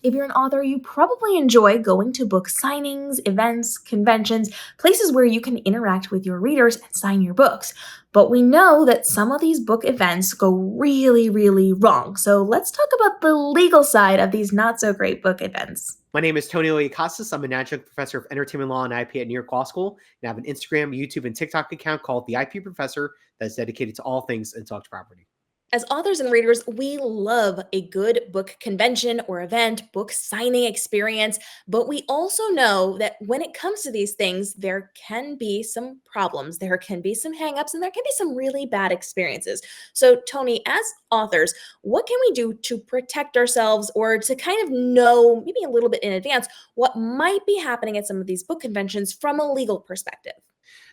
If you're an author, you probably enjoy going to book signings, events, conventions, places where you can interact with your readers and sign your books. But we know that some of these book events go really, really wrong. So let's talk about the legal side of these not so great book events. My name is Tony Iliakostas. I'm an adjunct professor of entertainment law and IP at New York Law School, and I have an Instagram, YouTube, and TikTok account called The IP Professor that's dedicated to all things intellectual property. As authors and readers, we love a good book convention or event, book signing experience, but we also know that when it comes to these things, there can be some problems, there can be some hangups, and there can be some really bad experiences. So, Tony, as authors, what can we do to protect ourselves or to kind of know, maybe a little bit in advance, what might be happening at some of these book conventions from a legal perspective?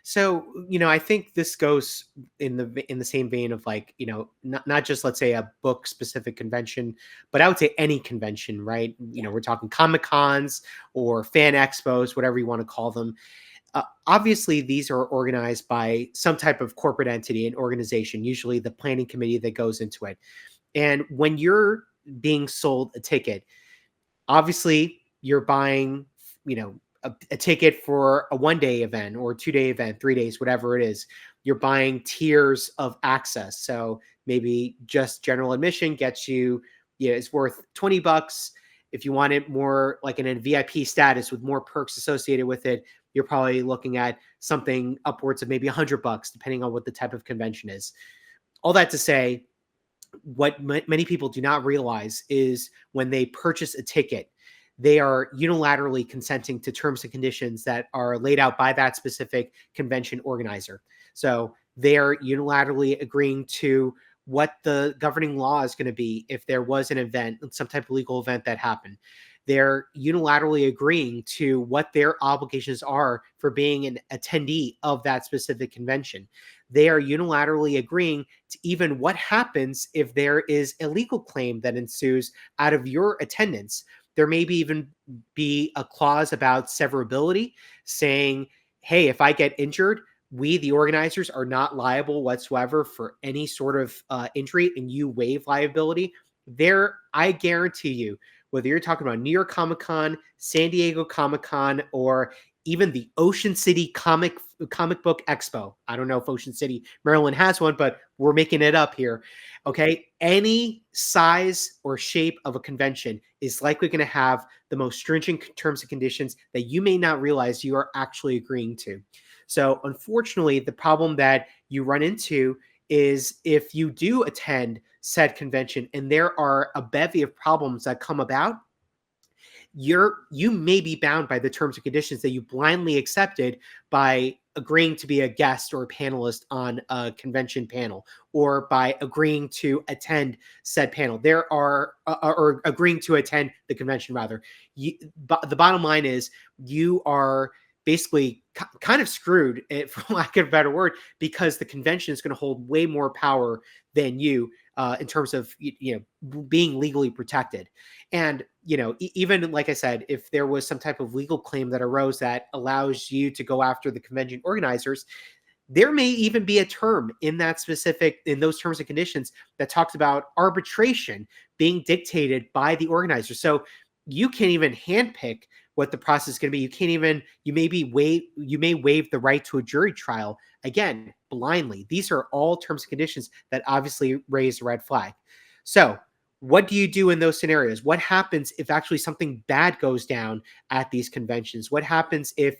So, I think this goes in the same vein of like, not just let's say a book specific convention, but I would say any convention, right? We're talking Comic Cons or fan expos, whatever you want to call them. Obviously, these are organized by some type of corporate entity, an organization, usually the planning committee that goes into it. And when you're being sold a ticket, obviously you're buying, a ticket for a 1-day event or a 2-day event, 3 days, whatever it is. You're buying tiers of access. So maybe just general admission gets you, it's worth $20. If you want it more like in a VIP status with more perks associated with it, you're probably looking at something upwards of maybe $100, depending on what the type of convention is. All that to say, what many people do not realize is when they purchase a ticket, they are unilaterally consenting to terms and conditions that are laid out by that specific convention organizer. So they are unilaterally agreeing to what the governing law is going to be if there was an event, some type of legal event that happened. They're unilaterally agreeing to what their obligations are for being an attendee of that specific convention. They are unilaterally agreeing to even what happens if there is a legal claim that ensues out of your attendance. There may even be a clause about severability saying, hey, if I get injured, we, the organizers, are not liable whatsoever for any sort of injury, and you waive liability. There, I guarantee you, whether you're talking about New York Comic Con, San Diego Comic Con, or even the Ocean City Comic Book Expo. I don't know if Ocean City, Maryland has one, but we're making it up here. Okay. Any size or shape of a convention is likely going to have the most stringent terms and conditions that you may not realize you are actually agreeing to. So unfortunately, the problem that you run into is if you do attend said convention and there are a bevy of problems that come about, you may be bound by the terms and conditions that you blindly accepted by agreeing to be a guest or a panelist on a convention panel, or by agreeing to attend said panel. There are or agreeing to attend the convention rather. The bottom line is you are basically kind of screwed, for lack of a better word, because the convention is going to hold way more power than you in terms of being legally protected. And even like I said, if there was some type of legal claim that arose that allows you to go after the convention organizers, there may even be a term in those terms and conditions that talks about arbitration being dictated by the organizer. So you can't even handpick what the process is going to be. You may waive the right to a jury trial, again, blindly. These are all terms and conditions that obviously raise a red flag. So what do you do in those scenarios? What happens if actually something bad goes down at these conventions? What happens if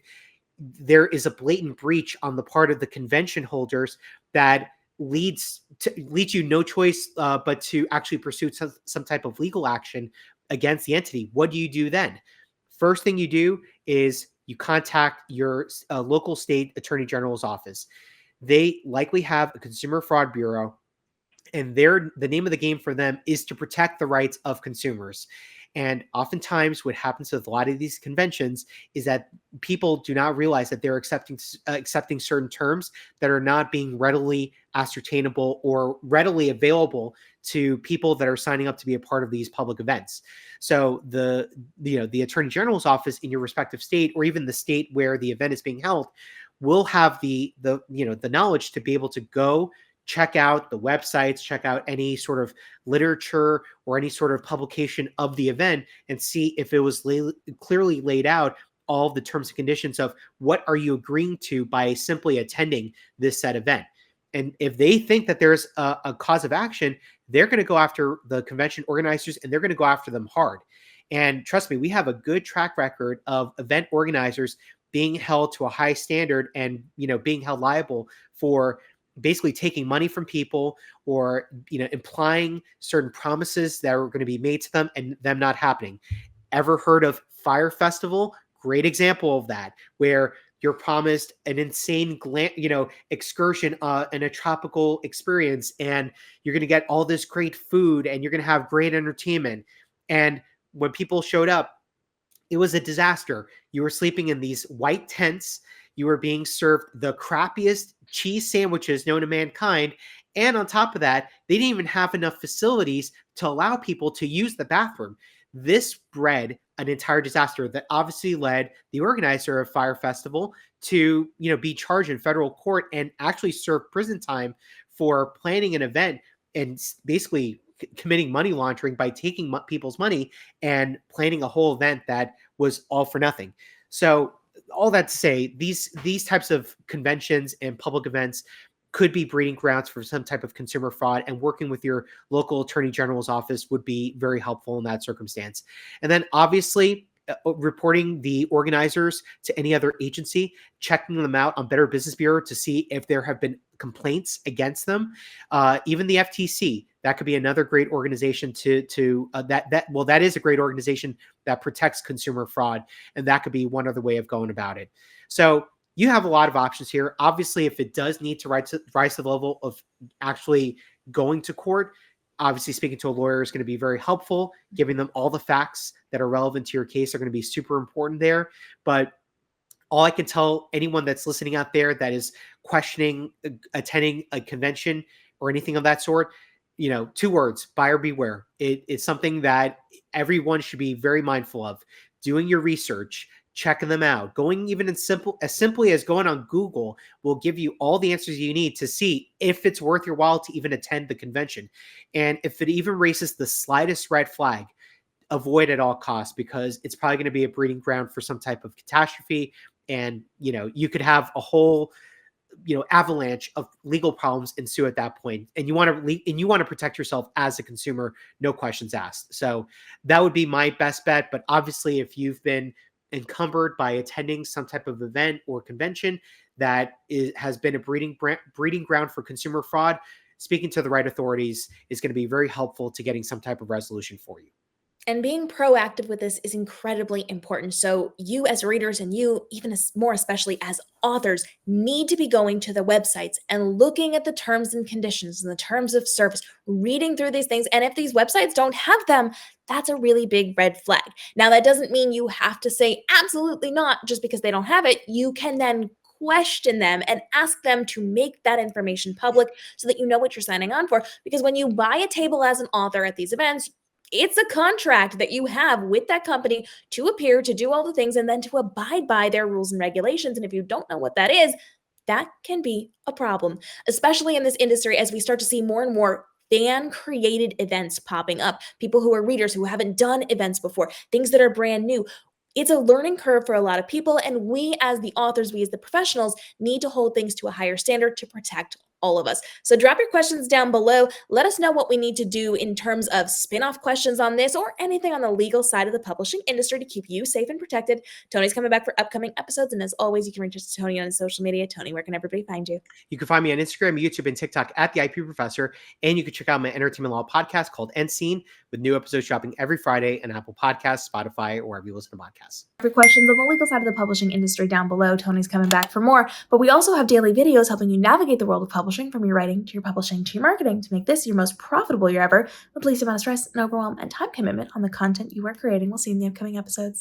there is a blatant breach on the part of the convention holders that leads you no choice but to actually pursue some type of legal action against the entity? What do you do then? First thing you do is you contact your local state attorney general's office. They likely have a consumer fraud bureau, and the name of the game for them is to protect the rights of consumers. And oftentimes what happens with a lot of these conventions is that people do not realize that they're accepting certain terms that are not being readily ascertainable or readily available to people that are signing up to be a part of these public events. So the attorney general's office in your respective state, or even the state where the event is being held, will have the knowledge to be able to go check out the websites, check out any sort of literature or any sort of publication of the event and see if it was clearly laid out all the terms and conditions of what are you agreeing to by simply attending this said event. And if they think that there's a cause of action, they're going to go after the convention organizers and they're going to go after them hard. And trust me, we have a good track record of event organizers being held to a high standard and, being held liable for basically taking money from people or, implying certain promises that are going to be made to them and them not happening. Ever heard of Fire Festival? Great example of that, where you're promised an insane, excursion in a tropical experience, and you're going to get all this great food, and you're going to have great entertainment. And when people showed up, it was a disaster. You were sleeping in these white tents. You were being served the crappiest cheese sandwiches known to mankind. And on top of that, they didn't even have enough facilities to allow people to use the bathroom. This bred an entire disaster that obviously led the organizer of Fire Festival to, be charged in federal court and actually serve prison time for planning an event and basically committing money laundering by taking people's money and planning a whole event that was all for nothing. So all that to say, these types of conventions and public events could be breeding grounds for some type of consumer fraud, and working with your local attorney general's office would be very helpful in that circumstance. And then obviously reporting the organizers to any other agency, checking them out on Better Business Bureau to see if there have been complaints against them. Even the FTC, that could be another great organization that is a great organization that protects consumer fraud, and that could be one other way of going about it. So you have a lot of options here. Obviously, if it does need to rise to the level of actually going to court, obviously speaking to a lawyer is going to be very helpful. Giving them all the facts that are relevant to your case are going to be super important there. But all I can tell anyone that's listening out there that is questioning attending a convention or anything of that sort, 2 words: buyer beware. It's something that everyone should be very mindful of. Doing your research, checking them out, going even as simply as going on Google will give you all the answers you need to see if it's worth your while to even attend the convention. And if it even raises the slightest red flag, avoid at all costs, because it's probably going to be a breeding ground for some type of catastrophe. And, you could have a whole, avalanche of legal problems ensue at that point. And you want to protect yourself as a consumer, no questions asked. So that would be my best bet. But obviously, if you've been encumbered by attending some type of event or convention that has been a breeding ground for consumer fraud, speaking to the right authorities is going to be very helpful to getting some type of resolution for you. And being proactive with this is incredibly important. So, you as readers, and you, even more especially as authors, need to be going to the websites and looking at the terms and conditions and the terms of service, reading through these things. And if these websites don't have them, that's a really big red flag. Now, that doesn't mean you have to say absolutely not just because they don't have it. You can then question them and ask them to make that information public so that you know what you're signing on for. Because when you buy a table as an author at these events, it's a contract that you have with that company to appear, to do all the things, and then to abide by their rules and regulations. And if you don't know what that is, that can be a problem, especially in this industry as we start to see more and more fan created events popping up. People who are readers who haven't done events before, things that are brand new. It's a learning curve for a lot of people. And we, as the authors, we as the professionals, need to hold things to a higher standard to protect all of us. So drop your questions down below. Let us know what we need to do in terms of spin-off questions on this or anything on the legal side of the publishing industry to keep you safe and protected. Tony's coming back for upcoming episodes. And as always, you can reach us to Tony on social media. Tony, where can everybody find you? You can find me on Instagram, YouTube, and TikTok at the IP Professor. And you can check out my entertainment law podcast called End Scene, with new episodes dropping every Friday on Apple Podcasts, Spotify, or wherever you listen to podcasts. For questions on the legal side of the publishing industry down below, Tony's coming back for more. But we also have daily videos helping you navigate the world of publishing, from your writing to your publishing to your marketing, to make this your most profitable year ever with least amount of stress and overwhelm and time commitment on the content you are creating. We'll see you in the upcoming episodes.